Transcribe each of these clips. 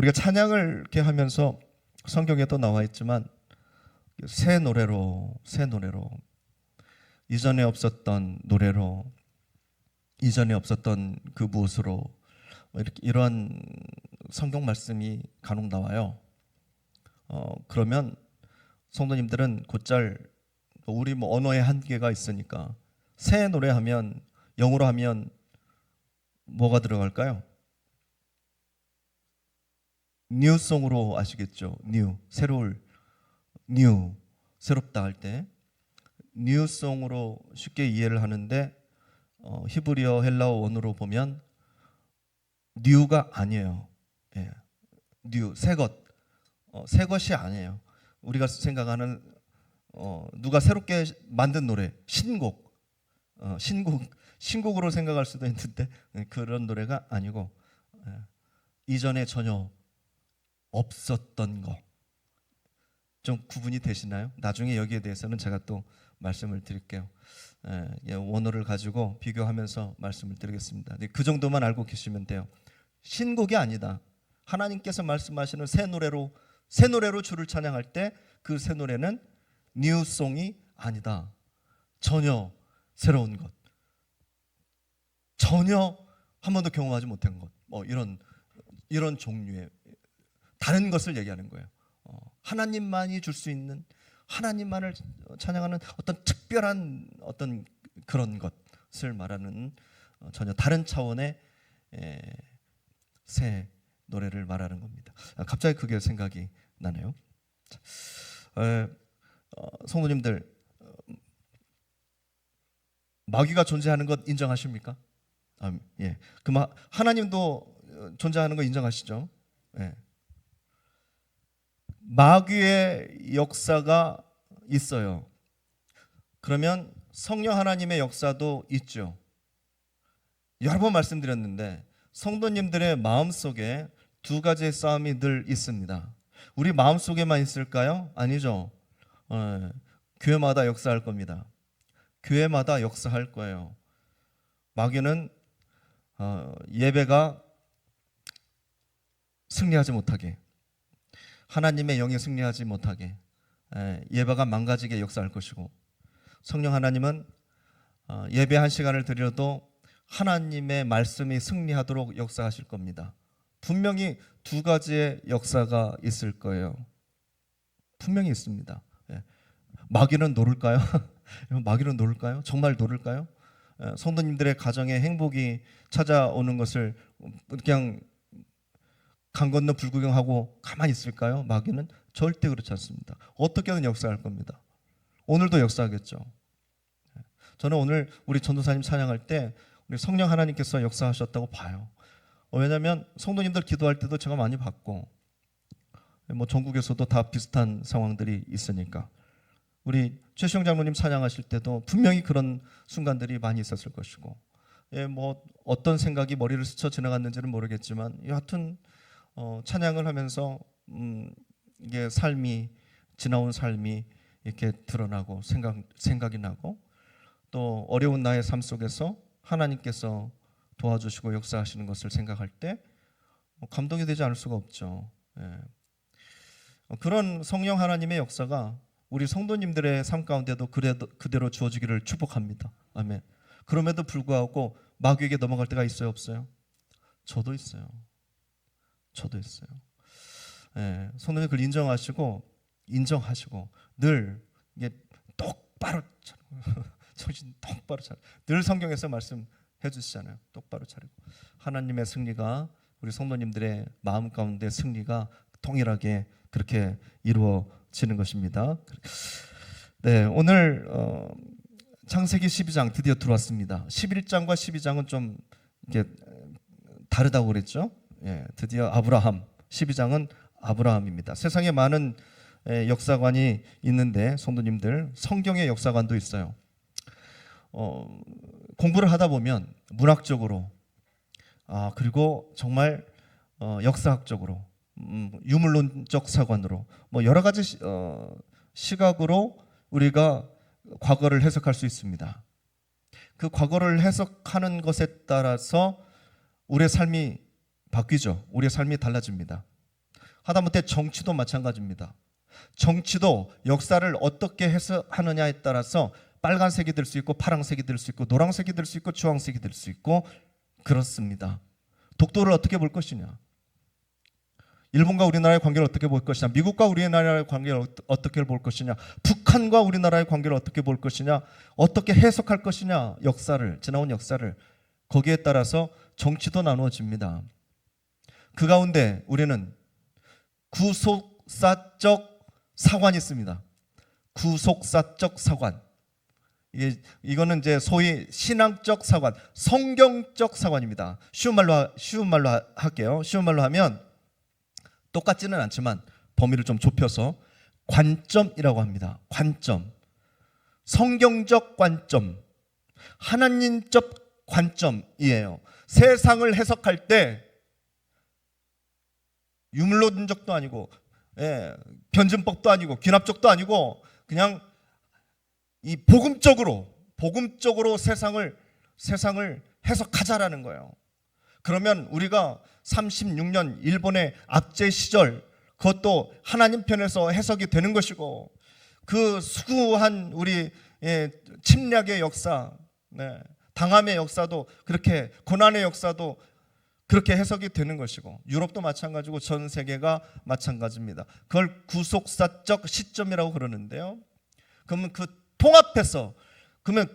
우리가 찬양을 이렇게 하면서 성경에도 나와 있지만 새 노래로 이전에 없었던 노래로 이전에 없었던 그 무엇으로 이렇게 이러한 성경 말씀이 간혹 나와요. 그러면 성도님들은 곧잘 우리 언어의 한계가 있으니까 새 노래하면 영어로 하면 뭐가 들어갈까요? 뉴송으로 아시겠죠? 새롭다 할 때 뉴송으로 쉽게 이해를 하는데 히브리어 헬라어 원어로 보면 뉴가 아니에요. 예. 새 것이 아니에요. 우리가 생각하는 누가 새롭게 만든 노래, 신곡으로 생각할 수도 있는데 그런 노래가 아니고 이전에 전혀 없었던 거. 좀 구분이 되시나요? 나중에 여기에 대해서는 제가 또 말씀을 드릴게요. 원어를 가지고 비교하면서 말씀을 드리겠습니다. 그 정도만 알고 계시면 돼요. 신곡이 아니다. 하나님께서 말씀하시는 새 노래로 주를 찬양할 때 그 새 노래는 뉴송이 아니다. 전혀 새로운 것, 전혀 한 번도 경험하지 못한 것, 이런 종류의 다른 것을 얘기하는 거예요. 하나님만이 줄 수 있는, 하나님만을 찬양하는 어떤 특별한 어떤 그런 것을 말하는 전혀 다른 차원의 새 노래를 말하는 겁니다. 갑자기 그게 생각이 나네요. 성도님들, 마귀가 존재하는 것 인정하십니까? 예. 하나님도 존재하는 거 인정하시죠? 예. 마귀의 역사가 있어요. 그러면 성령 하나님의 역사도 있죠. 여러 번 말씀드렸는데 성도님들의 마음속에 두 가지의 싸움이 늘 있습니다. 우리 마음속에만 있을까요? 아니죠. 교회마다 역사할 겁니다. 교회마다 역사할 거예요. 마귀는 예배가 승리하지 못하게, 하나님의 영에 승리하지 못하게, 예배가 망가지게 역사할 것이고, 성령 하나님은 예배 한 시간을 드려도 하나님의 말씀이 승리하도록 역사하실 겁니다. 분명히 두 가지의 역사가 있을 거예요. 분명히 있습니다. 마귀는 노를까요? 마귀는 노를까요? 정말 노를까요? 성도님들의 가정에 행복이 찾아오는 것을 그냥 강 건너 불구경하고 가만히 있을까요? 마귀는 절대 그렇지 않습니다. 어떻게든 역사할 겁니다. 오늘도 역사하겠죠. 저는 오늘 우리 전도사님 찬양할 때 우리 성령 하나님께서 역사하셨다고 봐요. 왜냐하면 성도님들 기도할 때도 제가 많이 봤고, 전국에서도 다 비슷한 상황들이 있으니까. 우리 최시영 장로님 찬양하실 때도 분명히 그런 순간들이 많이 있었을 것이고, 어떤 생각이 머리를 스쳐 지나갔는지는 모르겠지만 여하튼 찬양을 하면서 이게 지나온 삶이 이렇게 드러나고 생각이 나고, 또 어려운 나의 삶 속에서 하나님께서 도와주시고 역사하시는 것을 생각할 때 감동이 되지 않을 수가 없죠. 그런 성령 하나님의 역사가 우리 성도님들의 삶 가운데도 그대로 주어지기를 축복합니다. 아멘. 그럼에도 불구하고 마귀에게 넘어갈 때가 있어요, 없어요? 저도 있어요. 성도님 그걸 인정하시고 늘 이게 똑바로 정신 똑바로 차리고, 늘 성경에서 말씀해 주시잖아요. 똑바로 차리고 하나님의 승리가, 우리 성도님들의 마음 가운데 승리가 동일하게 그렇게 이루어지는 것입니다. 네, 오늘 창세기 12장 드디어 들어왔습니다. 11장과 12장은 좀 이렇게 다르다고 그랬죠. 드디어 아브라함, 12장은 아브라함입니다. 세상에 많은 역사관이 있는데 성도님들, 성경의 역사관도 있어요. 공부를 하다 보면 문학적으로, 그리고 정말 역사학적으로, 유물론적 사관으로 여러 가지 시각으로 우리가 과거를 해석할 수 있습니다. 그 과거를 해석하는 것에 따라서 우리의 삶이 바뀌죠. 우리의 삶이 달라집니다. 하다못해 정치도 마찬가지입니다. 정치도 역사를 어떻게 해석하느냐에 따라서 빨간색이 될 수 있고 파란색이 될 수 있고 노란색이 될 수 있고 주황색이 될 수 있고 그렇습니다. 독도를 어떻게 볼 것이냐, 일본과 우리나라의 관계를 어떻게 볼 것이냐, 미국과 우리나라의 관계를 어떻게 볼 것이냐, 북한과 우리나라의 관계를 어떻게 볼 것이냐, 어떻게 해석할 것이냐, 역사를, 지나온 역사를, 거기에 따라서 정치도 나누어집니다. 그 가운데 우리는 구속사적 사관이 있습니다. 구속사적 사관. 이거는 이제 소위 신앙적 사관, 성경적 사관입니다. 쉬운 말로 할게요. 쉬운 말로 하면 똑같지는 않지만 범위를 좀 좁혀서 관점이라고 합니다. 관점, 성경적 관점, 하나님적 관점이에요. 세상을 해석할 때 유물론적도 아니고 변증법도 아니고 귀납적도 아니고 그냥 이 복음적으로 세상을 해석하자라는 거예요. 그러면 우리가 36년 일본의 압제 시절, 그것도 하나님 편에서 해석이 되는 것이고, 그 수구한 우리 침략의 역사, 당함의 역사도 그렇게, 고난의 역사도 그렇게 해석이 되는 것이고, 유럽도 마찬가지고 전 세계가 마찬가지입니다. 그걸 구속사적 시점이라고 그러는데요. 그러면 그 통합해서, 그러면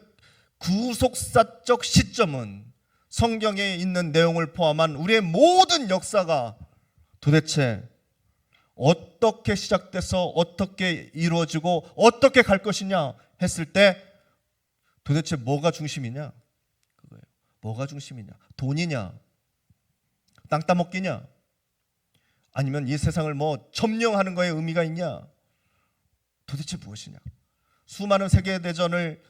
구속사적 시점은 성경에 있는 내용을 포함한 우리의 모든 역사가 도대체 어떻게 시작돼서 어떻게 이루어지고 어떻게 갈 것이냐 했을 때 도대체 뭐가 중심이냐? 그거예요. 뭐가 중심이냐? 돈이냐? 땅 따먹기냐? 아니면 이 세상을 뭐 점령하는 거에 의미가 있냐? 도대체 무엇이냐? 수많은 세계대전을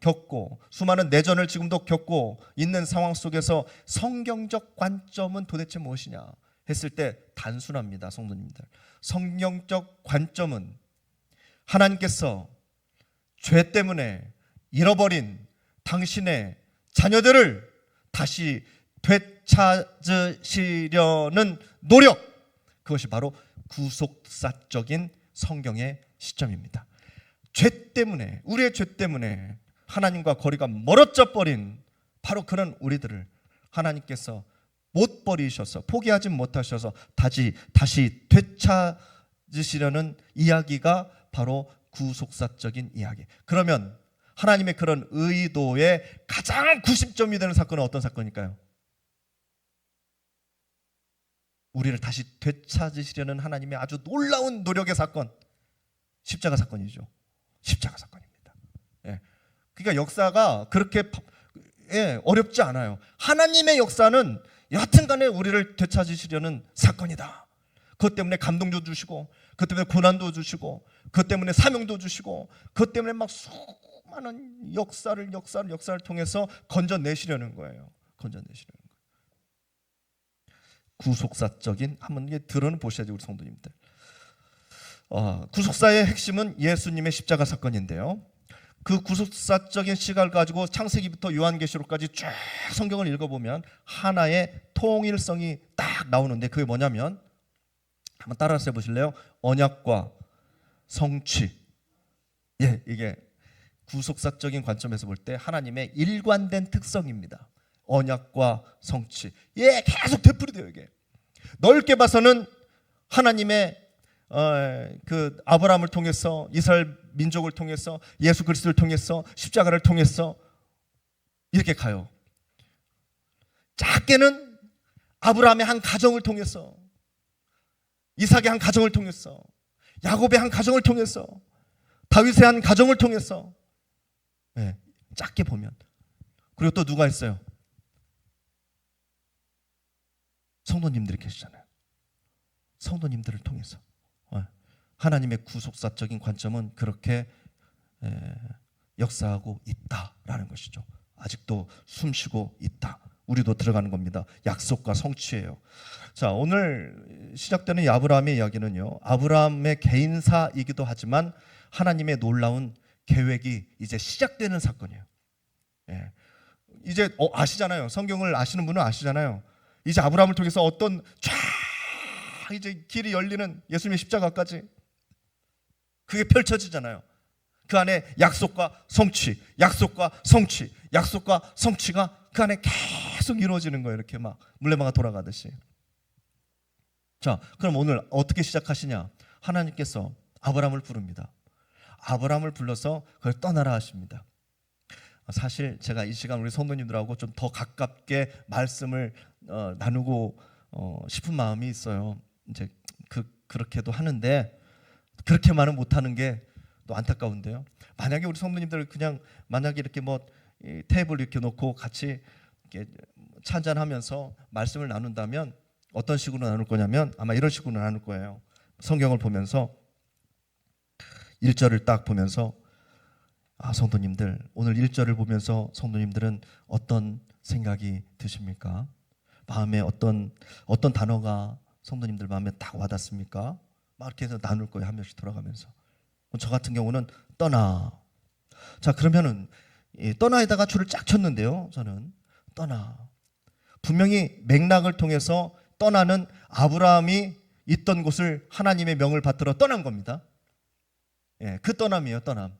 겪고 수많은 내전을 지금도 겪고 있는 상황 속에서 성경적 관점은 도대체 무엇이냐 했을 때 단순합니다. 성도님들, 성경적 관점은 하나님께서 죄 때문에 잃어버린 당신의 자녀들을 다시 되찾으시려는 노력, 그것이 바로 구속사적인 성경의 시점입니다. 죄 때문에, 우리의 죄 때문에 하나님과 거리가 멀어져 버린 바로 그런 우리들을 하나님께서 못 버리셔서, 포기하지 못하셔서 다시 되찾으시려는 이야기가 바로 구속사적인 이야기. 그러면 하나님의 그런 의도의 가장 구심점이 되는 사건은 어떤 사건일까요? 우리를 다시 되찾으시려는 하나님의 아주 놀라운 노력의 사건, 십자가 사건이죠. 십자가 사건입니다. 그러니까 역사가 그렇게 어렵지 않아요. 하나님의 역사는 여하튼간에 우리를 되찾으시려는 사건이다. 그것 때문에 감동도 주시고, 그것 때문에 고난도 주시고, 그것 때문에 사명도 주시고, 그것 때문에 막 수많은 역사를 통해서 건져내시려는 거예요. 건져내시려는 거예요. 구속사적인, 한번 들어는 보셔야죠, 우리 성도님들. 구속사의 핵심은 예수님의 십자가 사건인데요. 그 구속사적인 시각을 가지고 창세기부터 요한계시록까지 쭉 성경을 읽어보면 하나의 통일성이 딱 나오는데, 그게 뭐냐면 한번 따라서 해보실래요? 언약과 성취. 이게 구속사적인 관점에서 볼 때 하나님의 일관된 특성입니다. 언약과 성취. 계속 되풀이돼요. 이게 넓게 봐서는 하나님의 그 아브라함을 통해서, 이스라엘 민족을 통해서, 예수 그리스도를 통해서, 십자가를 통해서 이렇게 가요. 작게는 아브라함의 한 가정을 통해서, 이삭의 한 가정을 통해서, 야곱의 한 가정을 통해서, 다윗의 한 가정을 통해서, 작게 보면. 그리고 또 누가 있어요? 성도님들이 계시잖아요. 성도님들을 통해서 하나님의 구속사적인 관점은 그렇게 역사하고 있다라는 것이죠. 아직도 숨쉬고 있다. 우리도 들어가는 겁니다. 약속과 성취예요. 자, 오늘 시작되는 이 아브라함의 이야기는요, 아브라함의 개인사이기도 하지만 하나님의 놀라운 계획이 이제 시작되는 사건이에요. 이제 아시잖아요. 성경을 아시는 분은 아시잖아요. 이제 아브라함을 통해서 어떤 이제 길이 열리는 예수님의 십자가까지 그게 펼쳐지잖아요. 그 안에 약속과 성취, 약속과 성취, 약속과 성취가 그 안에 계속 이루어지는 거예요. 이렇게 막 물레방아 돌아가듯이. 자, 그럼 오늘 어떻게 시작하시냐? 하나님께서 아브라함을 부릅니다. 아브라함을 불러서 그걸 떠나라 하십니다. 사실 제가 이 시간 우리 성도님들하고 좀 더 가깝게 말씀을 나누고 싶은 마음이 있어요. 이제 그렇게도 하는데 그렇게만은 못하는 게 또 안타까운데요. 만약에 우리 성도님들 그냥 만약에 이렇게 뭐 테이블 이렇게 놓고 같이 이렇게 차 한잔하면서 말씀을 나눈다면 어떤 식으로 나눌 거냐면 아마 이런 식으로 나눌 거예요. 성경을 보면서 1절을 딱 보면서 성도님들 오늘 1절을 보면서 성도님들은 어떤 생각이 드십니까? 마음에 어떤 단어가 성도님들 마음에 딱 와닿습니까? 막 이렇게 해서 나눌 거예요. 한 명씩 돌아가면서. 저 같은 경우는 떠나. 자, 그러면은 떠나에다가 줄을 쫙 쳤는데요. 저는 떠나. 분명히 맥락을 통해서 떠나는 아브라함이 있던 곳을 하나님의 명을 받들어 떠난 겁니다. 예, 그 떠남이에요. 떠남.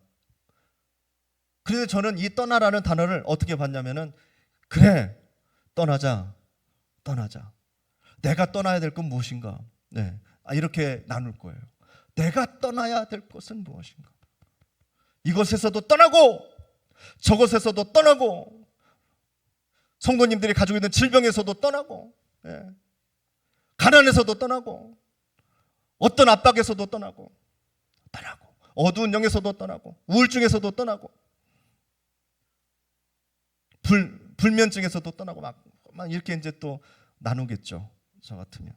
그래서 저는 이 떠나라는 단어를 어떻게 봤냐면은 그래, 떠나자. 내가 떠나야 될 건 무엇인가? 네, 이렇게 나눌 거예요. 내가 떠나야 될 것은 무엇인가? 이것에서도 떠나고 저것에서도 떠나고 성도님들이 가지고 있는 질병에서도 떠나고 가난에서도 떠나고 어떤 압박에서도 떠나고 어두운 영에서도 떠나고 우울증에서도 떠나고 불면증에서도 떠나고 막 이렇게 이제 또 나누겠죠. 저 같으면.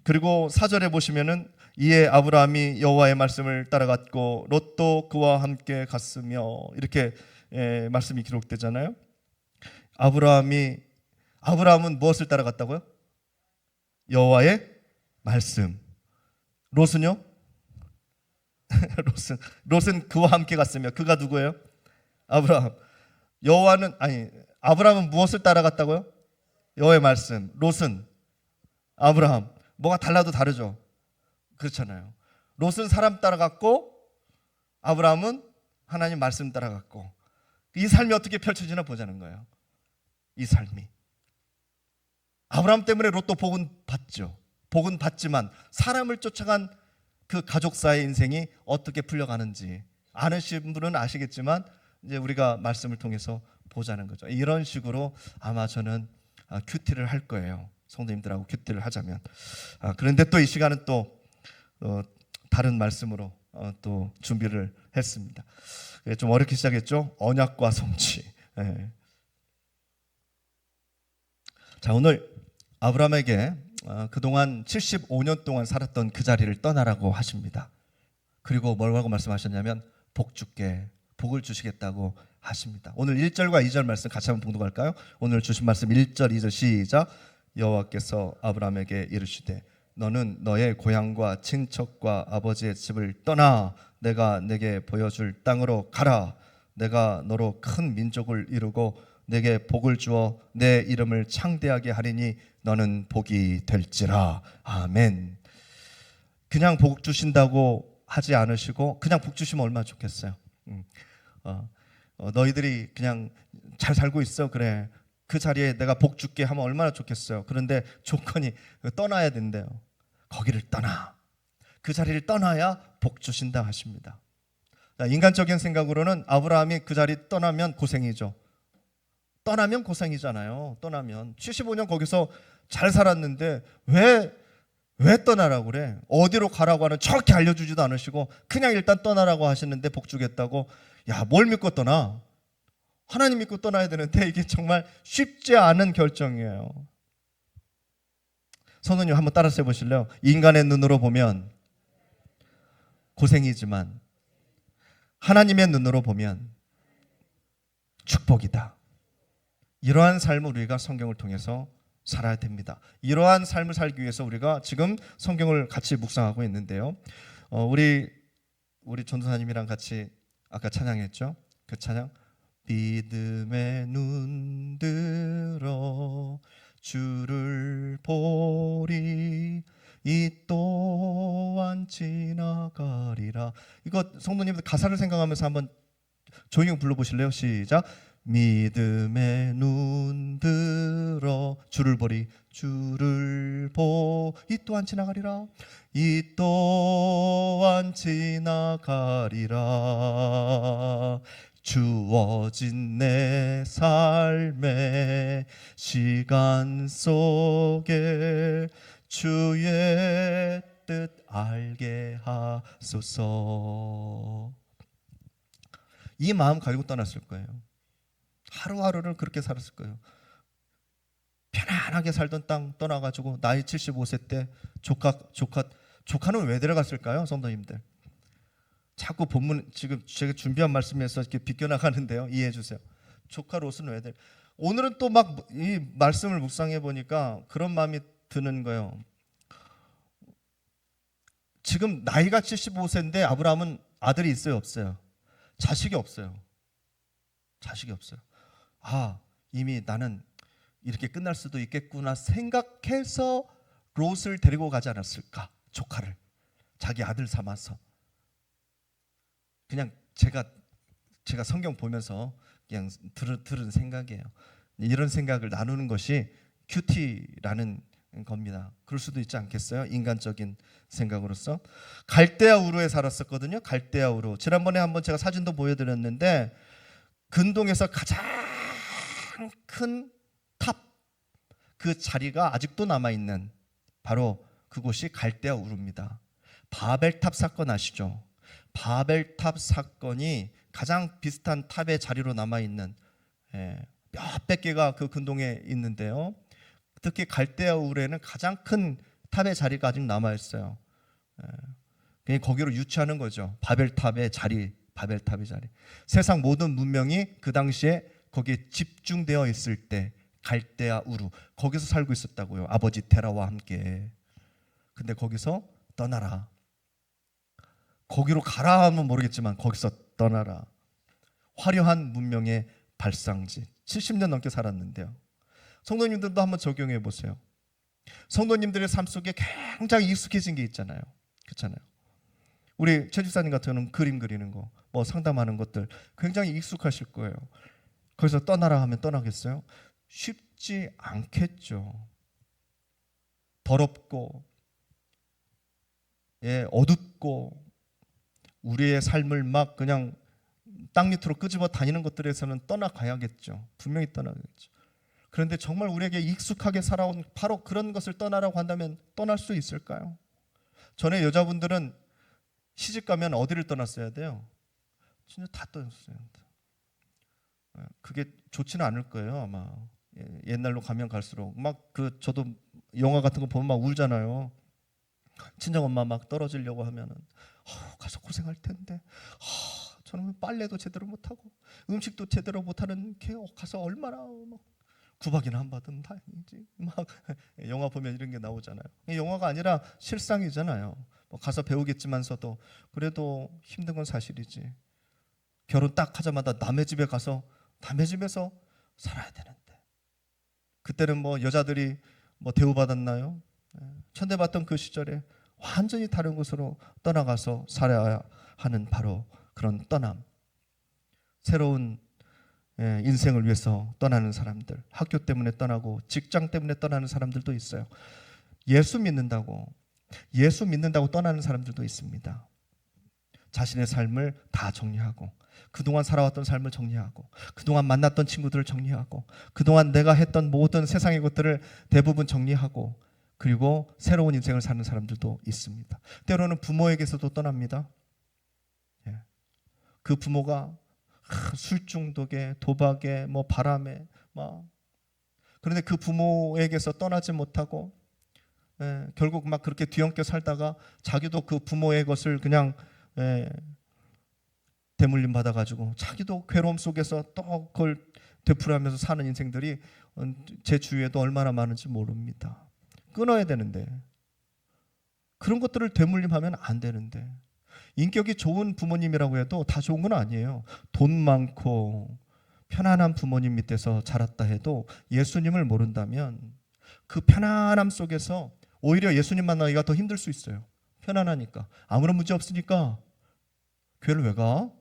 그리고 4절에 보시면은 이에 아브라함이 여호와의 말씀을 따라갔고 롯도 그와 함께 갔으며 이렇게 말씀이 기록되잖아요. 아브라함은 무엇을 따라갔다고요? 여호와의 말씀. 롯은요? 롯은 그와 함께 갔으며 그가 누구예요? 아브라함. 아브라함은 무엇을 따라갔다고요? 여호와의 말씀. 롯은 아브라함. 뭐가 달라도 다르죠. 그렇잖아요. 롯은 사람 따라갔고 아브라함은 하나님 말씀 따라갔고 이 삶이 어떻게 펼쳐지나 보자는 거예요. 이 삶이. 아브라함 때문에 롯도 복은 받죠. 복은 받지만 사람을 쫓아간 그 가족사의 인생이 어떻게 풀려가는지 아시는 분은 아시겠지만 이제 우리가 말씀을 통해서 보자는 거죠. 이런 식으로 아마 저는 큐티를 할 거예요. 성도님들하고 큐티를 하자면. 그런데 또 이 시간은 또 다른 말씀으로 또 준비를 했습니다. 좀 어렵게 시작했죠. 언약과 성취. 자, 오늘 아브라함에게 그동안 75년 동안 살았던 그 자리를 떠나라고 하십니다. 그리고 뭐라고 말씀하셨냐면 복 주게, 복을 주시겠다고 하십니다. 오늘 1절과 2절 말씀 같이 한번 봉독할까요? 오늘 주신 말씀 1절 2절 시작. 여호와께서 아브라함에게 이르시되 너는 너의 고향과 친척과 아버지의 집을 떠나 내가 내게 보여줄 땅으로 가라. 내가 너로 큰 민족을 이루고 내게 복을 주어 내 이름을 창대하게 하리니 너는 복이 될지라. 아멘. 그냥 복 주신다고 하지 않으시고 그냥 복 주시면 얼마나 좋겠어요. 너희들이 그냥 잘 살고 있어. 그래. 그 자리에 내가 복 줄게 하면 얼마나 좋겠어요. 그런데 조건이 떠나야 된대요. 거기를 떠나. 그 자리를 떠나야 복 주신다 하십니다. 인간적인 생각으로는 아브라함이 그 자리 떠나면 고생이죠. 떠나면 고생이잖아요. 떠나면 75년 거기서 잘 살았는데 왜 떠나라고 그래? 어디로 가라고 하는 정확히 알려주지도 않으시고 그냥 일단 떠나라고 하시는데 복 주겠다고. 야, 뭘 믿고 떠나? 하나님 믿고 떠나야 되는데 이게 정말 쉽지 않은 결정이에요. 성도님 한번 따라서 해보실래요? 인간의 눈으로 보면 고생이지만 하나님의 눈으로 보면 축복이다. 이러한 삶을 우리가 성경을 통해서 살아야 됩니다. 이러한 삶을 살기 위해서 우리가 지금 성경을 같이 묵상하고 있는데요. 우리 전도사님이랑 같이 아까 찬양했죠? 그 찬양 믿음의 눈 들어 주를 보리 이 또한 지나가리라. 이거 성도님들 가사를 생각하면서 한번 조용히 불러보실래요? 시작. 믿음의 눈 들어 주를 보리 주를 이 또한 지나가리라 이 또한 지나가리라 주어진 내 삶의 시간 속에 주의 뜻 알게 하소서. 이 마음 가지고 떠났을 거예요. 하루하루를 그렇게 살았을 거예요. 편안하게 살던 땅 떠나가지고 나이 75세 때 조카는 왜 데려갔을까요? 성도님들 자꾸 본문 지금 제가 준비한 말씀에서 이렇게 비껴나가는데요. 이해해 주세요. 조카 롯은 왜 오늘은 또 막 이 말씀을 묵상해 보니까 그런 마음이 드는 거예요. 지금 나이가 75세인데 아브라함은 아들이 있어요? 없어요? 자식이 없어요. 아, 이미 나는 이렇게 끝날 수도 있겠구나 생각해서 롯을 데리고 가지 않았을까? 조카를 자기 아들 삼아서. 그냥 제가 성경 보면서 그냥 들은 생각이에요. 이런 생각을 나누는 것이 큐티라는 겁니다. 그럴 수도 있지 않겠어요? 인간적인 생각으로서. 갈대아 우르에 살았었거든요. 갈대아 우르. 지난번에 한번 제가 사진도 보여드렸는데 근동에서 가장 큰 탑, 그 자리가 아직도 남아있는 바로 그곳이 갈대아 우르입니다. 바벨탑 사건 아시죠? 바벨탑 사건이 가장 비슷한 탑의 자리로 남아있는 몇백 개가 그 근동에 있는데요. 특히 갈대아 우르에는 가장 큰 탑의 자리가 아직 남아있어요. 거기로 유치하는 거죠. 바벨탑의 자리. 세상 모든 문명이 그 당시에 거기에 집중되어 있을 때 갈대아 우르 거기서 살고 있었다고요. 아버지 테라와 함께. 근데 거기서 떠나라. 거기로 가라 하면 모르겠지만 거기서 떠나라. 화려한 문명의 발상지. 70년 넘게 살았는데요. 성도님들도 한번 적용해 보세요. 성도님들의 삶 속에 굉장히 익숙해진 게 있잖아요. 그렇잖아요. 우리 최 집사님 같은 경우는 그림 그리는 거, 뭐 상담하는 것들 굉장히 익숙하실 거예요. 거기서 떠나라 하면 떠나겠어요? 쉽지 않겠죠. 더럽고 어둡고 우리의 삶을 막 그냥 땅 밑으로 끄집어 다니는 것들에서는 떠나가야겠죠. 분명히 떠나겠죠. 그런데 정말 우리에게 익숙하게 살아온 바로 그런 것을 떠나라고 한다면 떠날 수 있을까요? 전에 여자분들은 시집 가면 어디를 떠났어야 돼요? 진짜 다 떠났어요. 그게 좋지는 않을 거예요 아마. 옛날로 가면 갈수록 막 저도 영화 같은 거 보면 막 울잖아요. 친정 엄마 막 떨어지려고 하면은 가서 고생할 텐데 저는 빨래도 제대로 못하고 음식도 제대로 못하는 게 가서 얼마나 막 구박이나 한 받으면 다행이지. 막 영화 보면 이런 게 나오잖아요. 영화가 아니라 실상이잖아요. 뭐 가서 배우겠지만서도 그래도 힘든 건 사실이지. 결혼 딱 하자마자 남의 집에 가서 남의 집에서 살아야 되는데 그때는 뭐 여자들이 뭐 대우받았나요? 천대받던 그 시절에 완전히 다른 곳으로 떠나가서 살아야 하는 바로 그런 떠남. 새로운 인생을 위해서 떠나는 사람들, 학교 때문에 떠나고 직장 때문에 떠나는 사람들도 있어요. 예수 믿는다고 떠나는 사람들도 있습니다. 자신의 삶을 다 정리하고 그동안 살아왔던 삶을 정리하고 그동안 만났던 친구들을 정리하고 그동안 내가 했던 모든 세상의 것들을 대부분 정리하고 그리고 새로운 인생을 사는 사람들도 있습니다. 때로는 부모에게서도 떠납니다. 그 부모가 술 중독에 도박에 뭐 바람에 막 그런데 그 부모에게서 떠나지 못하고 결국 막 그렇게 뒤엉켜 살다가 자기도 그 부모의 것을 그냥 대물림 받아가지고 자기도 괴로움 속에서 또 그걸 되풀이하면서 사는 인생들이 제 주위에도 얼마나 많은지 모릅니다. 끊어야 되는데 그런 것들을 되물림하면 안 되는데 인격이 좋은 부모님이라고 해도 다 좋은 건 아니에요. 돈 많고 편안한 부모님 밑에서 자랐다 해도 예수님을 모른다면 그 편안함 속에서 오히려 예수님 만나기가 더 힘들 수 있어요. 편안하니까. 아무런 문제 없으니까 교회를 왜 가?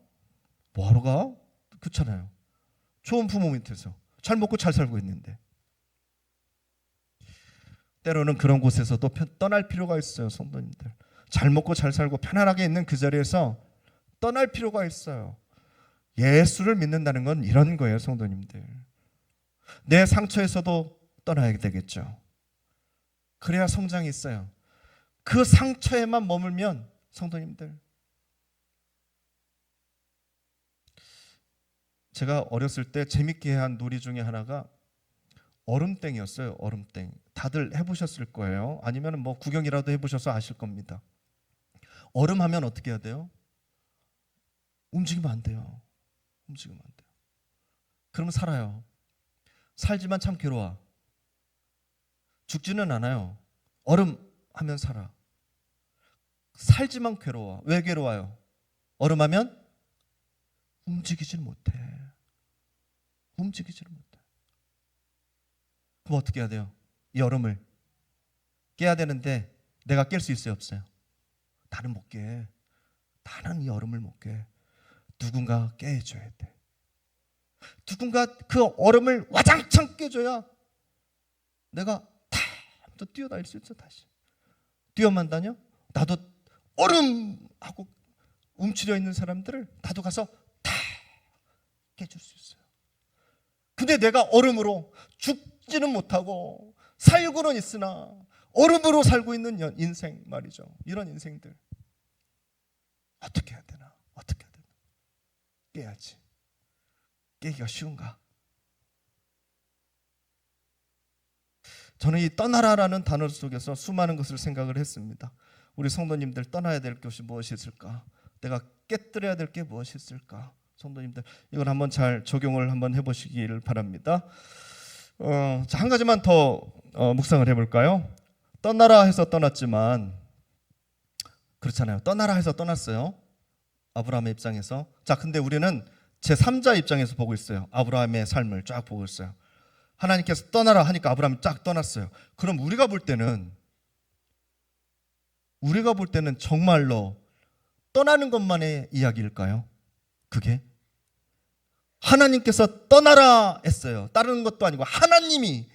뭐하러 가? 그렇잖아요. 좋은 부모 밑에서 잘 먹고 잘 살고 있는데. 때로는 그런 곳에서도 떠날 필요가 있어요. 성도님들, 잘 먹고 잘 살고 편안하게 있는 그 자리에서 떠날 필요가 있어요. 예수를 믿는다는 건 이런 거예요. 성도님들, 내 상처에서도 떠나야 되겠죠. 그래야 성장이 있어요. 그 상처에만 머물면 성도님들, 제가 어렸을 때 재밌게 한 놀이 중에 하나가 얼음땡이었어요. 얼음땡. 다들 해보셨을 거예요. 아니면 뭐 구경이라도 해보셔서 아실 겁니다. 얼음하면 어떻게 해야 돼요? 움직이면 안 돼요. 움직이면 안 돼요. 그러면 살아요. 살지만 참 괴로워. 죽지는 않아요. 얼음하면 살아. 살지만 괴로워. 왜 괴로워요? 얼음하면 움직이질 못해. 움직이질 못해. 그럼 어떻게 해야 돼요? 이 얼음을 깨야 되는데 내가 깰 수 있어요? 없어요? 나는 못 깨. 나는 이 얼음을 못 깨. 누군가 깨줘야 돼. 누군가 그 얼음을 와장창 깨줘야 내가 또 뛰어다닐 수 있어. 다시 뛰어만 다녀? 나도 얼음하고 움츠려 있는 사람들을 나도 가서 다 깨줄 수 있어요. 근데 내가 얼음으로 죽지는 못하고 살고는 있으나 얼음으로 살고 있는 인생 말이죠. 이런 인생들 어떻게 해야 되나? 어떻게 해야 되나? 깨야지. 깨기가 쉬운가? 저는 이 떠나라라는 단어 속에서 수많은 것을 생각을 했습니다. 우리 성도님들, 떠나야 될 것이 무엇이 있을까? 내가 깨뜨려야 될 게 무엇이 있을까? 성도님들, 이걸 한번 잘 적용을 한번 해보시기를 바랍니다. 자, 한 가지만 더 묵상을 해볼까요? 떠나라 해서 떠났지만, 그렇잖아요. 떠나라 해서 떠났어요. 아브라함의 입장에서. 자, 근데 우리는 제3자 입장에서 보고 있어요. 아브라함의 삶을 쫙 보고 있어요. 하나님께서 떠나라 하니까 아브라함이 쫙 떠났어요. 그럼 우리가 볼 때는 정말로 떠나는 것만의 이야기일까요? 그게 하나님께서 떠나라 했어요. 다른 것도 아니고 하나님이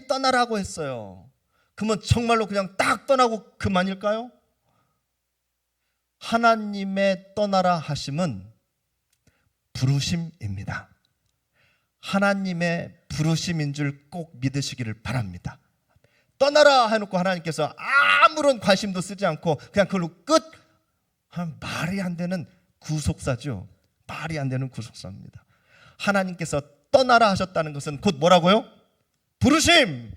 떠나라고 했어요. 그러면 정말로 그냥 딱 떠나고 그만일까요? 하나님의 떠나라 하심은 부르심입니다. 하나님의 부르심인 줄 꼭 믿으시기를 바랍니다. 떠나라 해놓고 하나님께서 아무런 관심도 쓰지 않고 그냥 그걸로 끝? 말이 안 되는 구속사죠. 말이 안 되는 구속사입니다. 하나님께서 떠나라 하셨다는 것은 곧 뭐라고요? 부르심.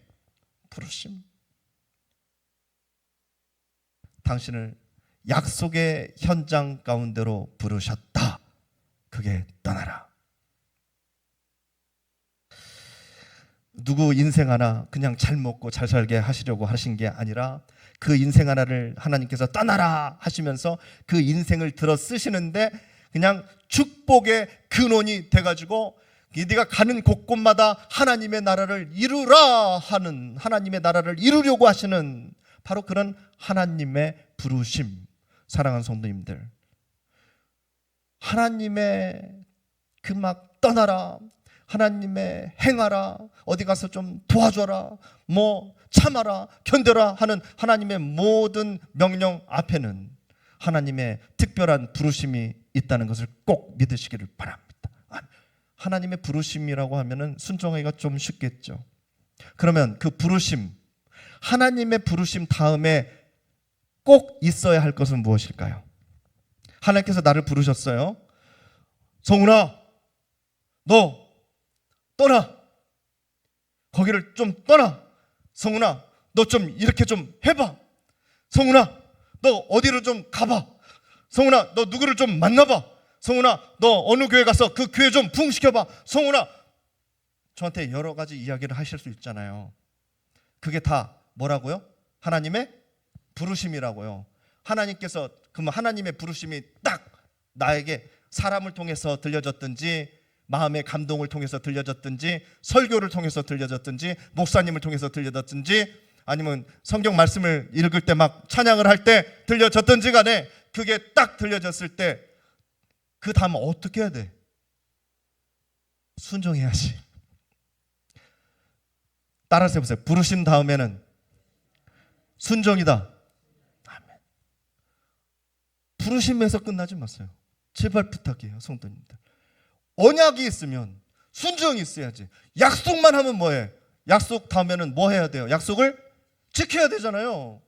당신을 약속의 현장 가운데로 부르셨다. 그게 떠나라. 누구 인생 하나 그냥 잘 먹고 잘 살게 하시려고 하신 게 아니라 그 인생 하나를 하나님께서 떠나라 하시면서 그 인생을 들어 쓰시는데 그냥 축복의 근원이 돼가지고 네가 가는 곳곳마다 하나님의 나라를 이루라 하는, 하나님의 나라를 이루려고 하시는 바로 그런 하나님의 부르심. 사랑하는 성도님들, 하나님의 그 막 떠나라, 하나님의 행하라, 어디 가서 좀 도와줘라, 뭐 참아라, 견뎌라 하는 하나님의 모든 명령 앞에는 하나님의 특별한 부르심이 있다는 것을 꼭 믿으시기를 바랍니다. 하나님의 부르심이라고 하면은 순종하기가 좀 쉽겠죠. 그러면 그 부르심, 하나님의 부르심 다음에 꼭 있어야 할 것은 무엇일까요? 하나님께서 나를 부르셨어요. 성훈아, 너 떠나. 거기를 좀 떠나. 성훈아, 너 좀 이렇게 좀 해봐. 성훈아, 너 어디로 좀 가봐. 성훈아, 너 누구를 좀 만나봐. 성훈아, 너 어느 교회 가서 그 교회 좀 부흥시켜봐. 성훈아, 저한테 여러 가지 이야기를 하실 수 있잖아요. 그게 다 뭐라고요? 하나님의 부르심이라고요. 하나님께서, 그러면 하나님의 부르심이 딱 나에게 사람을 통해서 들려졌든지 마음의 감동을 통해서 들려졌든지, 설교를 통해서 들려졌든지, 목사님을 통해서 들려졌든지, 아니면 성경 말씀을 읽을 때 막 찬양을 할 때 들려졌든지 간에, 그게 딱 들려졌을 때 그 다음 어떻게 해야 돼? 순종해야지. 따라서 해보세요. 부르신 다음에는 순종이다. 아멘. 부르심에서 끝나지 마세요. 제발 부탁해요, 성도님들. 언약이 있으면 순종이 있어야지. 약속만 하면 뭐해? 약속 다음에는 뭐 해야 돼요? 약속을 지켜야 되잖아요.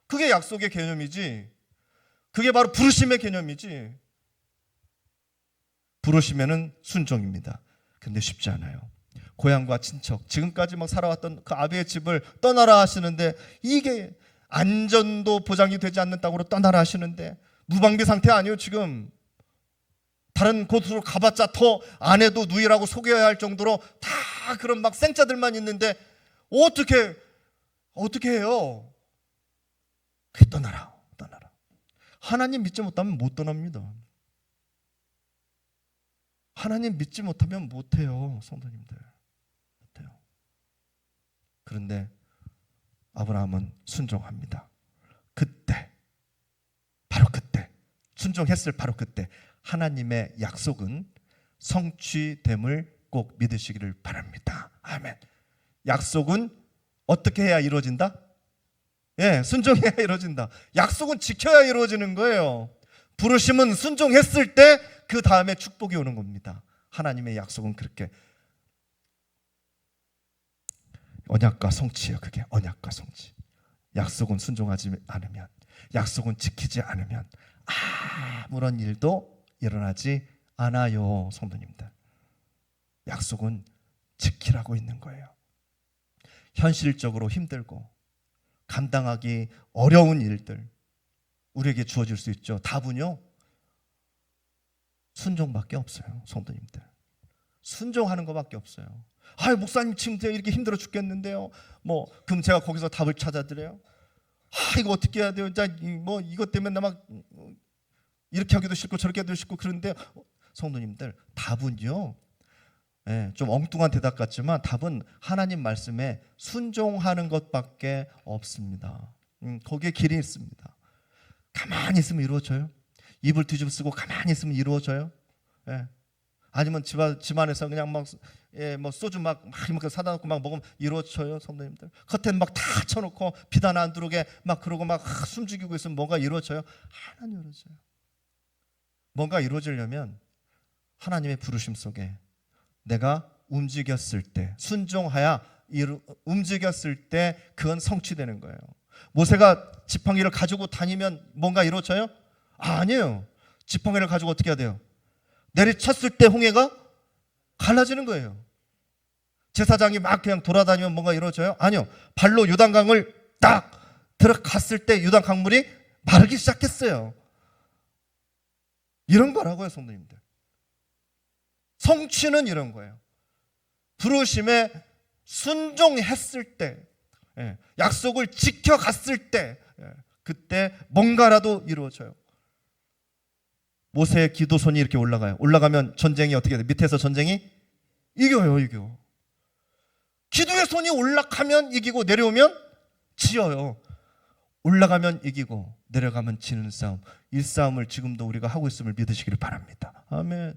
그게 약속의 개념이지. 그게 바로 부르심의 개념이지. 부르심에는 순종입니다. 근데 쉽지 않아요. 고향과 친척, 지금까지 막 살아왔던 그 아비의 집을 떠나라 하시는데, 이게 안전도 보장이 되지 않는 땅으로 떠나라 하시는데, 무방비 상태 아니에요 지금. 다른 곳으로 가봤자 더 아내도 누이라고 속여야 할 정도로 다 그런 막 생짜들만 있는데 어떻게 해요? 그 떠나라. 하나님 믿지 못하면 못 떠납니다. 하나님 믿지 못하면 못해요, 성도님들. 못해요. 그런데 아브라함은 순종합니다. 바로 그때 순종했을 바로 그때 하나님의 약속은 성취됨을 꼭 믿으시기를 바랍니다. 아멘. 약속은 어떻게 해야 이루어진다? 순종해야 이루어진다. 약속은 지켜야 이루어지는 거예요. 부르심은 순종했을 때 그 다음에 축복이 오는 겁니다. 하나님의 약속은 그렇게 언약과 성취예요. 그게 언약과 성취. 약속은 순종하지 않으면, 약속은 지키지 않으면 아무런 일도 일어나지 않아요, 성도님들. 약속은 지키라고 있는 거예요. 현실적으로 힘들고 감당하기 어려운 일들 우리에게 주어질 수 있죠. 답은요, 순종밖에 없어요, 성도님들. 순종하는 것밖에 없어요. 목사님 지금 이렇게 힘들어 죽겠는데요. 그럼 제가 거기서 답을 찾아드려요. 이거 어떻게 해야 돼요? 이것 때문에 나 막 이렇게 하기도 싫고 저렇게 하기도 싫고. 그런데 성도님들, 답은요, 좀 엉뚱한 대답 같지만 답은 하나님 말씀에 순종하는 것밖에 없습니다. 거기에 길이 있습니다. 가만히 있으면 이루어져요. 입을 뒤집어 쓰고 가만히 있으면 이루어져요. 아니면 집안에서 그냥 막 소주 막 이만큼 사다 놓고 막 먹으면 이루어져요, 성도님들. 커튼 막 다 쳐놓고 비단 안 들어오게 막 그러고 막 숨죽이고 있으면 뭔가 이루어져요? 하나는 이루어져요. 뭔가 이루어지려면 하나님의 부르심 속에 내가 움직였을 때, 순종하여 움직였을 때 그건 성취되는 거예요. 모세가 지팡이를 가지고 다니면 뭔가 이루어져요? 아니에요. 지팡이를 가지고 어떻게 해야 돼요? 내리쳤을 때 홍해가 갈라지는 거예요. 제사장이 막 그냥 돌아다니면 뭔가 이루어져요? 아니요. 발로 요단강을 딱 들어갔을 때 요단 강물이 마르기 시작했어요. 이런 거라고요, 성도님들. 성취는 이런 거예요. 부르심에 순종했을 때, 약속을 지켜갔을 때, 그때 뭔가라도 이루어져요. 모세의 기도손이 이렇게 올라가요. 올라가면 전쟁이 어떻게 돼요? 밑에서 전쟁이 이겨요. 기도의 손이 올라가면 이기고 내려오면 지어요. 올라가면 이기고 내려가면 지는 싸움. 이 싸움을 지금도 우리가 하고 있음을 믿으시기를 바랍니다. 아멘.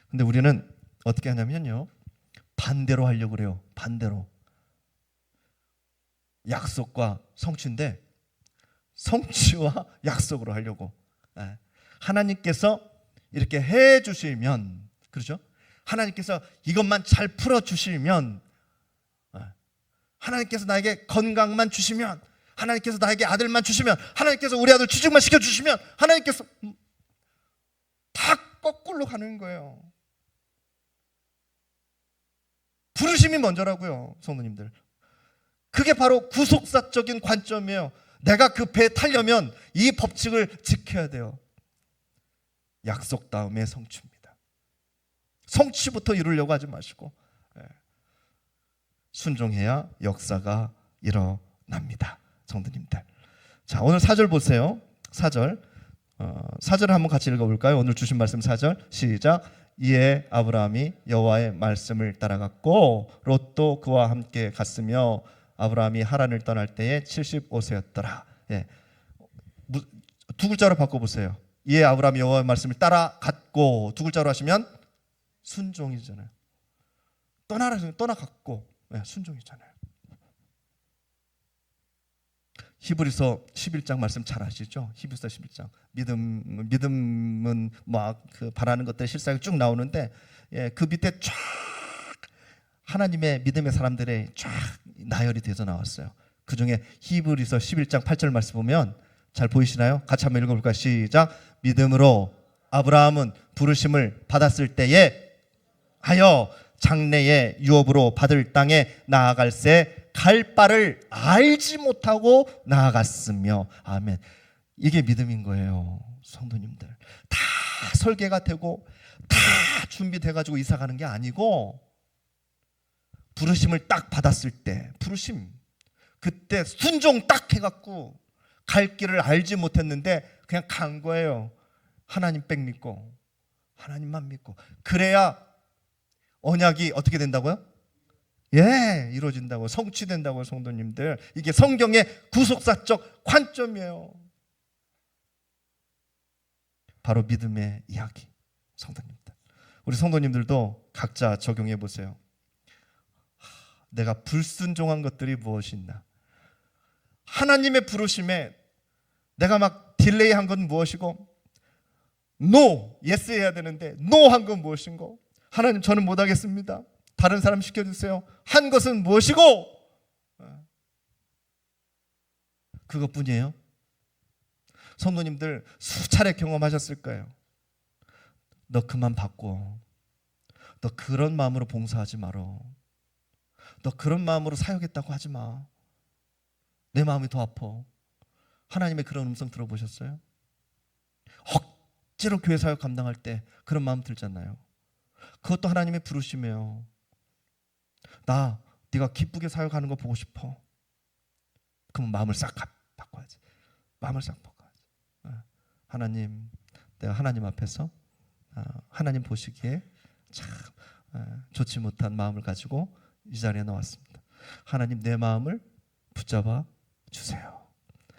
근데 우리는 어떻게 하냐면요, 반대로 하려고 그래요. 반대로. 약속과 성취인데 성취와 약속으로 하려고. 하나님께서 이렇게 해 주시면, 그렇죠? 하나님께서 이것만 잘 풀어 주시면, 하나님께서 나에게 건강만 주시면, 하나님께서 나에게 아들만 주시면, 하나님께서 우리 아들 취직만 시켜주시면, 하나님께서 다 거꾸로 가는 거예요. 부르심이 먼저라고요, 성도님들. 그게 바로 구속사적인 관점이에요. 내가 그 배에 타려면 이 법칙을 지켜야 돼요. 약속 다음에 성취입니다. 성취부터 이루려고 하지 마시고 순종해야 역사가 일어납니다, 성도님들. 자, 오늘 4절 보세요. 4절 4절을 한번 같이 읽어볼까요? 오늘 주신 말씀 4절 시작. 이에 아브라함이 여호와의 말씀을 따라갔고 롯도 그와 함께 갔으며 아브라함이 하란을 떠날 때에 75세였더라. 예. 두 글자로 바꿔보세요. 이에 아브라함이 여호와의 말씀을 따라갔고 두 글자로 하시면 순종이잖아요. 떠나갔고 순종이잖아요. 히브리서 11장 말씀 잘 아시죠? 히브리서 11장 믿음은 막 그 바라는 것들 실상이 쭉 나오는데 그 밑에 쫙 하나님의 믿음의 사람들의 쫙 나열이 돼서 나왔어요. 그 중에 히브리서 11장 8절 말씀 보면 잘 보이시나요? 같이 한번 읽어볼까요? 시작. 믿음으로 아브라함은 부르심을 받았을 때에 하여 장래의 유업으로 받을 땅에 나아갈새 갈 바를 알지 못하고 나아갔으며. 아멘. 이게 믿음인 거예요. 성도님들, 다 설계가 되고 다 준비돼가지고 이사 가는 게 아니고 부르심을 딱 받았을 때 부르심 그때 순종 딱 해갖고 갈 길을 알지 못했는데 그냥 간 거예요. 하나님 백 믿고 하나님만 믿고. 그래야 언약이 어떻게 된다고요? 이루어진다고, 성취된다고요. 성도님들, 이게 성경의 구속사적 관점이에요. 바로 믿음의 이야기. 성도님들, 우리 성도님들도 각자 적용해 보세요. 내가 불순종한 것들이 무엇이 있나? 하나님의 부르심에 내가 막 딜레이한 건 무엇이고, 노, 예스 해야 되는데 노 한 건 무엇인고, 하나님 저는 못하겠습니다, 다른 사람 시켜주세요 한 것은 무엇이고, 그것뿐이에요. 성도님들 수차례 경험하셨을 거예요. 너 그만 바꿔, 너 그런 마음으로 봉사하지 말어, 너 그런 마음으로 사역했다고 하지 마, 내 마음이 더 아파. 하나님의 그런 음성 들어보셨어요? 억지로 교회 사역 감당할 때 그런 마음 들잖아요. 그것도 하나님의 부르심이에요. 네가 기쁘게 사역하는 거 보고 싶어. 그럼 마음을 싹 바꿔야지. 마음을 싹 바꿔야지. 하나님, 내가 하나님 앞에서 하나님 보시기에 참 좋지 못한 마음을 가지고 이 자리에 나왔습니다. 하나님, 내 마음을 붙잡아 주세요.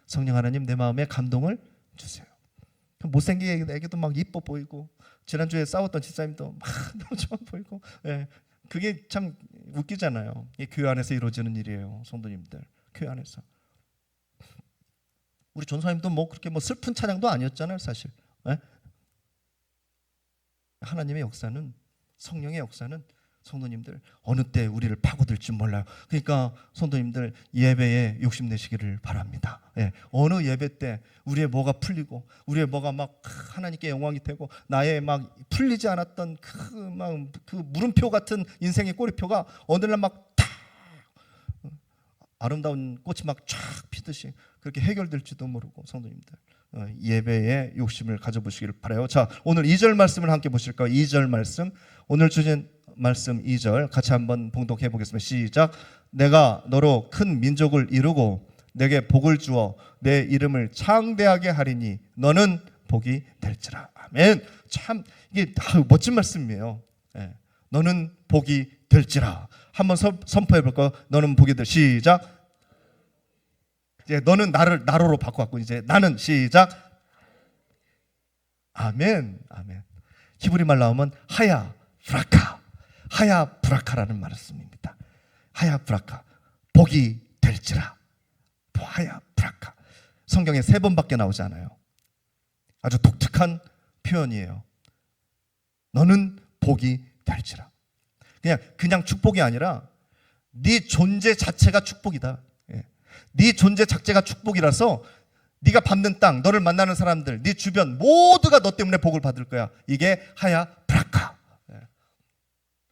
성령 하나님, 내 마음에 감동을 주세요. 못생긴 애기도 막 이뻐 보이고, 지난주에 싸웠던 집사님도 막 너무 좋아 보이고, 그게 참 웃기잖아요. 이게 교회 안에서 이루어지는 일이에요. 성도님들, 교회 안에서. 우리 전사님도 뭐 그렇게 뭐 슬픈 찬양도 아니었잖아요, 사실. 하나님의 역사는, 성령의 역사는 성도님들 어느 때 우리를 파고들지 몰라요. 그러니까 성도님들 예배에 욕심내시기를 바랍니다. 어느 예배 때 우리의 뭐가 풀리고, 우리의 뭐가 막 하나님께 영광이 되고, 나의 막 풀리지 않았던 그 물음표 같은 인생의 꼬리표가 어느 날 막 탁 아름다운 꽃이 막 쫙 피듯이 그렇게 해결될지도 모르고, 성도님들 예배에 욕심을 가져보시기를 바라요. 자, 오늘 2절 말씀을 함께 보실까요? 2절 말씀, 오늘 주신 말씀 2절 같이 한번 봉독해 보겠습니다. 시작. 내가 너로 큰 민족을 이루고 내게 복을 주어 내 이름을 창대하게 하리니 너는 복이 될지라. 아멘. 참 이게 멋진 말씀이에요. 너는 복이 될지라. 한번 선포해 볼까요? 너는 복이 될. 시작. 이제 너는 나로로 바꿔갖고 이제 나는. 시작. 아멘. 아멘. 히브리 말 나오면 하야 브라카, 하야 브라카라는 말을 씁니다. 하야 브라카, 복이 될지라. 하야 브라카. 성경에 3번밖에 나오지 않아요. 아주 독특한 표현이에요. 너는 복이 될지라. 그냥 축복이 아니라 네 존재 자체가 축복이다. 네 존재 자체가 축복이라서 네가 밟는 땅, 너를 만나는 사람들, 네 주변 모두가 너 때문에 복을 받을 거야. 이게 하야 브라카.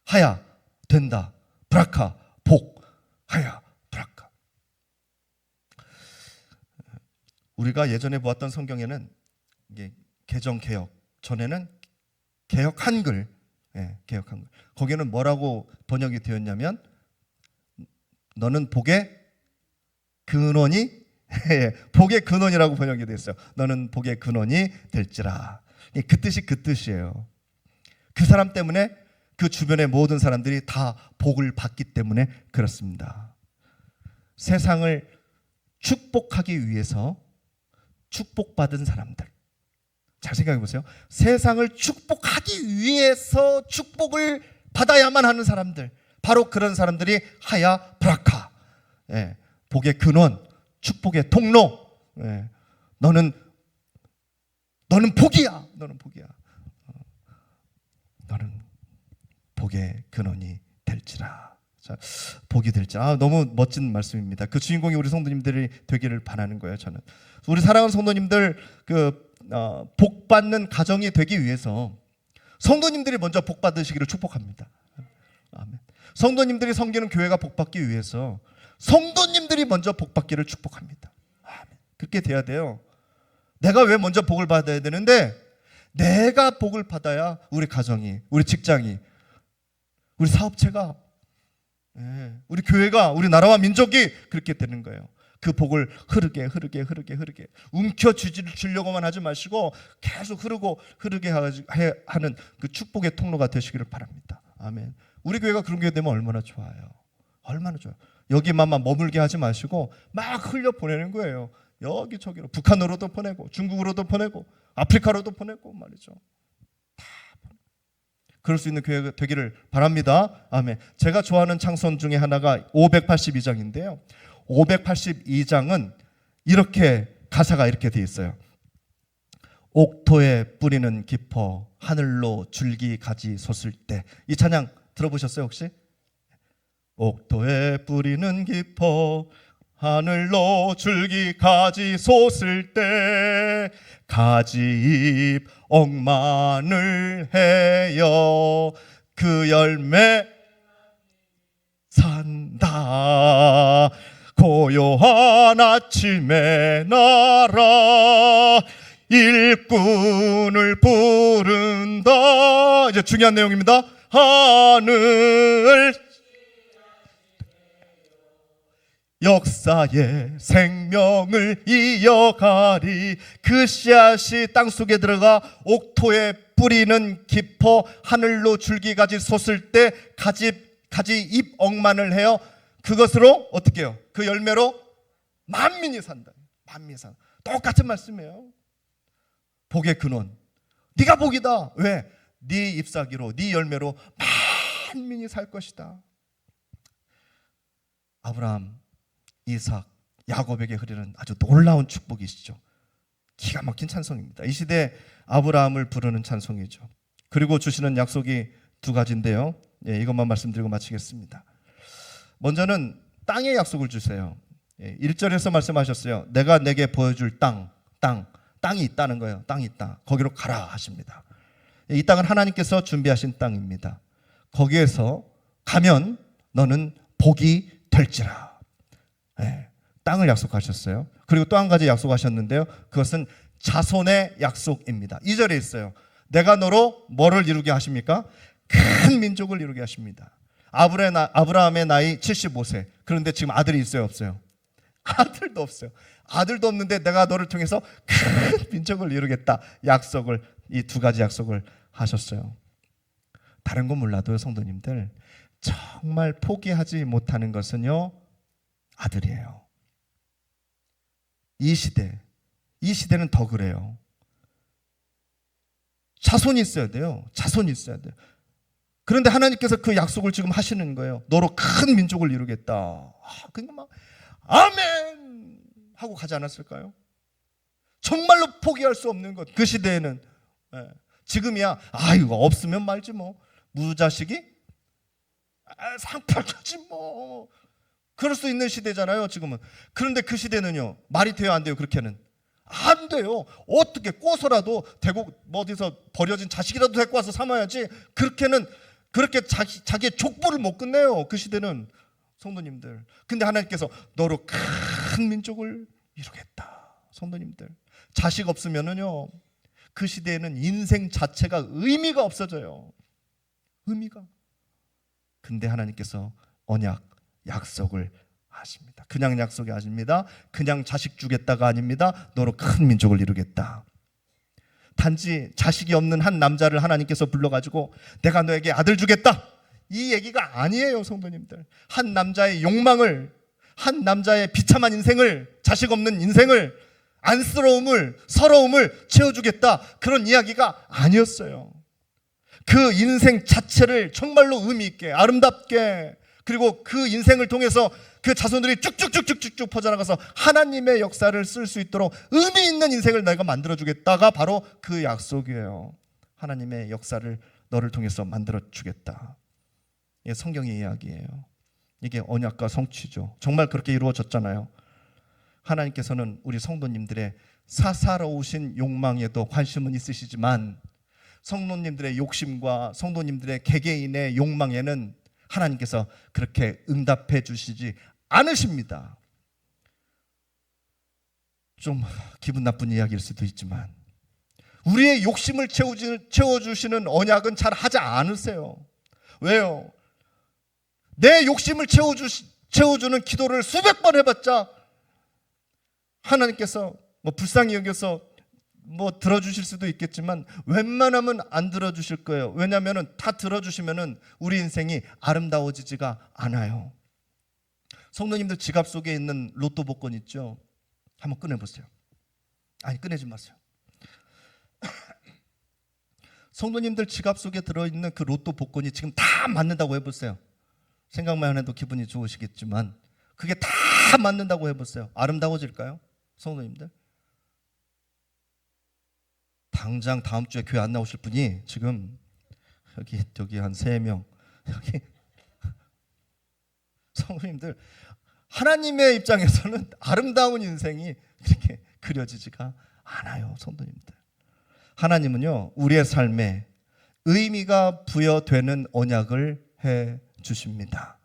하야 된다, 브라카 복, 하야 브라카. 우리가 예전에 보았던 성경에는 이게 개정 개혁 전에는 개혁 한글, 개혁 한글, 거기에는 뭐라고 번역이 되었냐면 너는 복의 근원이 예, 복의 근원이라고 번역이 됐어요. 너는 복의 근원이 될지라. 그 뜻이 그 뜻이에요. 그 사람 때문에 그 주변의 모든 사람들이 다 복을 받기 때문에 그렇습니다. 세상을 축복하기 위해서 축복받은 사람들, 잘 생각해 보세요. 세상을 축복하기 위해서 축복을 받아야만 하는 사람들, 바로 그런 사람들이 하야 브라카, 예, 복의 근원, 축복의 통로. 예, 너는 복이야. 너는 복이야. 너는 복의 근원이 될지라. 자, 복이 될지라. 너무 멋진 말씀입니다. 그 주인공이 우리 성도님들이 되기를 바라는 거예요. 저는 우리 사랑하는 성도님들 복 받는 가정이 되기 위해서 성도님들이 먼저 복 받으시기를 축복합니다. 아멘. 성도님들이 섬기는 교회가 복 받기 위해서 성도님들이 먼저 복 받기를 축복합니다. 아멘. 그렇게 돼야 돼요. 내가 왜 먼저 복을 받아야 되는데, 내가 복을 받아야 우리 가정이, 우리 직장이, 우리 사업체가, 우리 교회가, 우리 나라와 민족이 그렇게 되는 거예요. 그 복을 흐르게 움켜쥐려고만 하지 마시고 계속 흐르게 하는 그 축복의 통로가 되시기를 바랍니다. 아멘. 우리 교회가 그런 게 되면 얼마나 좋아요. 얼마나 좋아요. 여기만 머물게 하지 마시고 막 흘려 보내는 거예요. 여기저기로, 북한으로도 보내고 중국으로도 보내고 아프리카로도 보내고 말이죠. 그럴 수 있는 교회가 되기를 바랍니다. 아멘. 제가 좋아하는 창선 중에 하나가 582장인데요. 582장은 이렇게, 가사가 이렇게 돼 있어요. 옥토에 뿌리는 깊어 하늘로 줄기 가지 솟을 때. 이 찬양 들어보셨어요 혹시? 옥토에 뿌리는 깊어 하늘로 줄기 가지 솟을 때 가지잎 억만을 해여 그 열매 산다. 고요한 아침에 날아 일꾼을 부른다. 이제 중요한 내용입니다. 하늘 역사의 생명을 이어가리. 그 씨앗이 땅속에 들어가 옥토에 뿌리는 깊어 하늘로 줄기가지 솟을 때 가지 잎 억만을 해요. 그것으로 어떻게 해요? 그 열매로 만민이 산다. 만민이 산다. 똑같은 말씀이에요. 복의 근원, 네가 복이다. 왜? 네 잎사귀로, 네 열매로 만민이 살 것이다. 아브라함, 이삭, 야곱에게 흐르는 아주 놀라운 축복이시죠. 기가 막힌 찬송입니다. 이 시대에 아브라함을 부르는 찬송이죠. 그리고 주시는 약속이 두 가지인데요. 이것만 말씀드리고 마치겠습니다. 먼저는 땅의 약속을 주세요. 1절에서 말씀하셨어요. 내가 내게 보여줄 땅이 있다는 거예요. 땅이 있다. 거기로 가라 하십니다. 이 땅은 하나님께서 준비하신 땅입니다. 거기에서 가면 너는 복이 될지라. 땅을 약속하셨어요. 그리고 또 한 가지 약속하셨는데요. 그것은 자손의 약속입니다. 2절에 있어요. 내가 너로 뭐를 이루게 하십니까? 큰 민족을 이루게 하십니다. 아브라함의 나이 75세. 그런데 지금 아들이 있어요, 없어요? 아들도 없어요. 아들도 없는데 내가 너를 통해서 큰 민족을 이루겠다. 약속을, 이 두 가지 약속을 하셨어요. 다른 건 몰라도요, 성도님들, 정말 포기하지 못하는 것은요, 아들이에요. 이 시대는 더 그래요. 자손이 있어야 돼요. 자손이 있어야 돼요. 그런데 하나님께서 그 약속을 지금 하시는 거예요. 너로 큰 민족을 이루겠다. 그러니까 막 아멘 하고 가지 않았을까요? 정말로 포기할 수 없는 것. 그 시대에는. 지금이야 이거 없으면 말지 뭐. 무자식이 상팔자지 뭐. 그럴 수 있는 시대잖아요 지금은. 그런데 그 시대는요, 말이 돼요 안 돼요? 그렇게는 안 돼요. 어떻게 꼬서라도 대고 어디서 버려진 자식이라도 데리고 와서 삼아야지. 그렇게 자기의 족보를 못 끝내요 그 시대는, 성도님들. 근데 하나님께서 너로 큰 민족을 이루겠다. 성도님들, 자식 없으면은요, 그 시대에는 인생 자체가 의미가 없어져요. 의미가. 근데 하나님께서 언약, 약속을 하십니다. 그냥 약속이 아닙니다. 그냥 자식 주겠다가 아닙니다. 너로 큰 민족을 이루겠다. 단지 자식이 없는 한 남자를 하나님께서 불러가지고 내가 너에게 아들 주겠다, 이 얘기가 아니에요. 성도님들, 한 남자의 욕망을, 한 남자의 비참한 인생을, 자식 없는 인생을, 안쓰러움을, 서러움을 채워주겠다, 그런 이야기가 아니었어요. 그 인생 자체를 정말로 의미 있게, 아름답게, 그리고 그 인생을 통해서 그 자손들이 쭉쭉쭉쭉쭉 퍼져나가서 하나님의 역사를 쓸 수 있도록 의미 있는 인생을 내가 만들어주겠다가 바로 그 약속이에요. 하나님의 역사를 너를 통해서 만들어주겠다. 이게 성경의 이야기예요. 이게 언약과 성취죠. 정말 그렇게 이루어졌잖아요. 하나님께서는 우리 성도님들의 사사로우신 욕망에도 관심은 있으시지만 성도님들의 욕심과 성도님들의 개개인의 욕망에는 하나님께서 그렇게 응답해 주시지 않으십니다. 좀 기분 나쁜 이야기일 수도 있지만 우리의 욕심을 채워주시는 언약은 잘 하지 않으세요. 왜요? 내 욕심을 채워주는 기도를 수백 번 해봤자 하나님께서 불쌍히 여겨서 들어주실 수도 있겠지만 웬만하면 안 들어주실 거예요. 왜냐하면 다 들어주시면 우리 인생이 아름다워지지가 않아요. 성도님들 지갑 속에 있는 로또 복권 있죠? 한번 꺼내보세요. 아니, 꺼내지 마세요. 성도님들 지갑 속에 들어있는 그 로또 복권이 지금 다 맞는다고 해보세요. 생각만 해도 기분이 좋으시겠지만 그게 다 맞는다고 해보세요. 아름다워질까요? 성도님들, 당장 다음 주에 교회 안 나오실 분이 지금 여기 한 3명, 여기 성도님들, 하나님의 입장에서는 아름다운 인생이 그렇게 그려지지가 않아요. 성도님들, 하나님은요 우리의 삶에 의미가 부여되는 언약을 해 주십니다.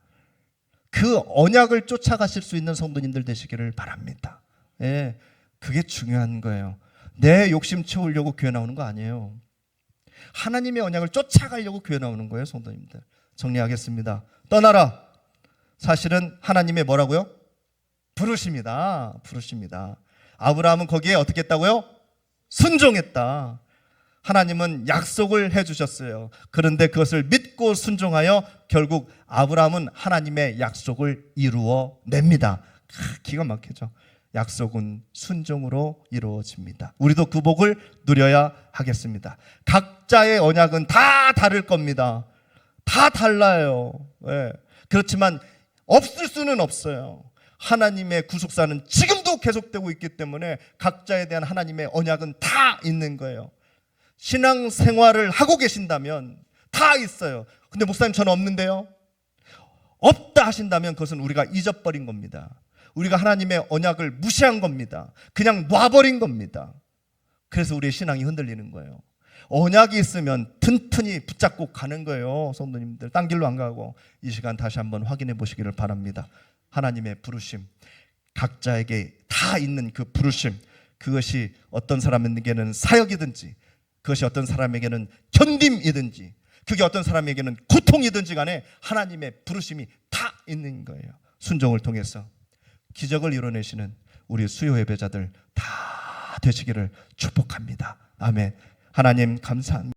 그 언약을 쫓아가실 수 있는 성도님들 되시기를 바랍니다. 예, 그게 중요한 거예요. 내 욕심 채우려고 교회 나오는 거 아니에요. 하나님의 언약을 쫓아가려고 교회 나오는 거예요. 성도님들, 정리하겠습니다. 떠나라, 사실은 하나님의 뭐라고요? 부르십니다. 아브라함은 거기에 어떻게 했다고요? 순종했다. 하나님은 약속을 해주셨어요. 그런데 그것을 믿고 순종하여 결국 아브라함은 하나님의 약속을 이루어냅니다. 기가 막히죠. 약속은 순종으로 이루어집니다. 우리도 그 복을 누려야 하겠습니다. 각자의 언약은 다 다를 겁니다. 다 달라요. 네. 그렇지만 없을 수는 없어요. 하나님의 구속사는 지금도 계속되고 있기 때문에 각자에 대한 하나님의 언약은 다 있는 거예요. 신앙생활을 하고 계신다면 다 있어요. 근데 목사님 저는 없는데요? 없다 하신다면 그것은 우리가 잊어버린 겁니다. 우리가 하나님의 언약을 무시한 겁니다. 그냥 놔버린 겁니다. 그래서 우리의 신앙이 흔들리는 거예요. 언약이 있으면 튼튼히 붙잡고 가는 거예요. 성도님들, 딴 길로 안 가고 이 시간 다시 한번 확인해 보시기를 바랍니다. 하나님의 부르심, 각자에게 다 있는 그 부르심, 그것이 어떤 사람에게는 사역이든지, 그것이 어떤 사람에게는 견딤이든지, 그게 어떤 사람에게는 고통이든지 간에 하나님의 부르심이 다 있는 거예요. 순종을 통해서 기적을 이뤄내시는 우리 수요 예배자들 다 되시기를 축복합니다. 아멘. 하나님 감사합니다.